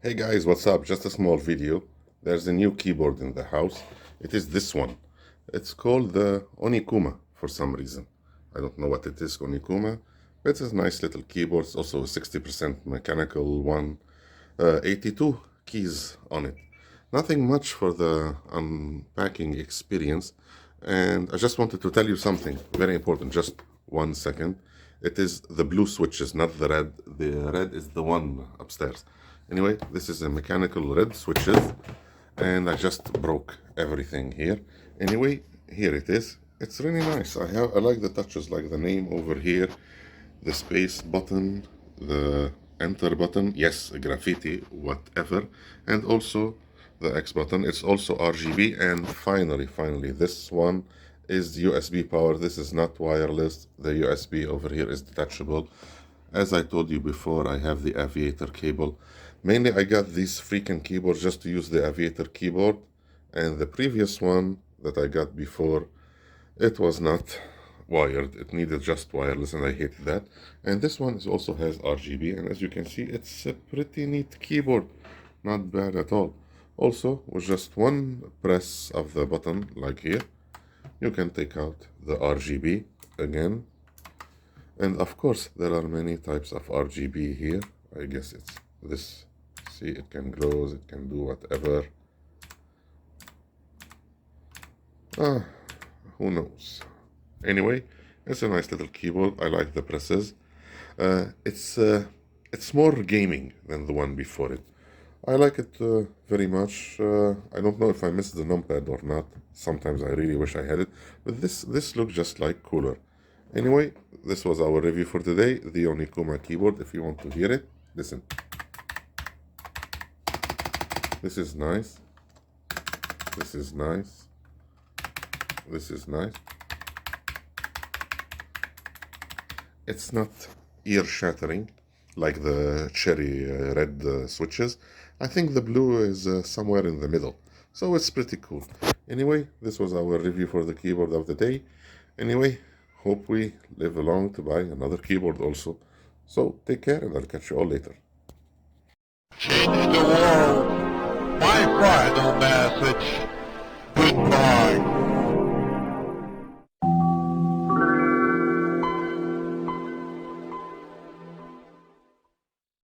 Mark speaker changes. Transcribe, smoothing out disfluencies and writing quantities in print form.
Speaker 1: Hey guys, what's up? Just a small video. There's a new keyboard in the house. It is this one. It's called the Onikuma for some reason. I don't know what it is, Onikuma. But it's a nice little keyboard. It's also a 60% mechanical one. 82 keys on it. Nothing much for the unpacking experience. And I just wanted to tell you something very important. Just 1 second. It is the blue switches, not the red. The red is the one upstairs. Anyway, this is a mechanical red switches, and I just broke everything here. Anyway, here it is. It's really nice. I like the touches, like the name over here, the space button, the enter button, yes, graffiti, whatever, and also the X button. It's also RGB, and finally, this one is USB power. This is not wireless. The USB over here is detachable. As I told you before, I have the aviator cable. Mainly, I got these freaking keyboards just to use the aviator keyboard. And the previous one that I got before, it was not wired. It needed just wireless, and I hated that. And this one also has RGB. And as you can see, it's a pretty neat keyboard. Not bad at all. Also, with just one press of the button, like here, you can take out the RGB again. And of course, there are many types of RGB here. I guess it's this. See, it can glow, it can do whatever. Who knows? Anyway, it's a nice little keyboard. I like the presses. It's more gaming than the one before it. I like it very much. I don't know if I missed the numpad or not. Sometimes I really wish I had it. But this looks just like cooler. Anyway, this was our review for today. The Onikuma keyboard. If you want to hear it, listen. This is nice. This is nice. This is nice. It's not ear-shattering like the cherry red switches. I think the blue is somewhere in the middle. So it's pretty cool. Anyway, this was our review for the keyboard of the day. Anyway, hope we live long to buy another keyboard also. So take care, and I'll catch you all later.
Speaker 2: Change the world. My pride on message.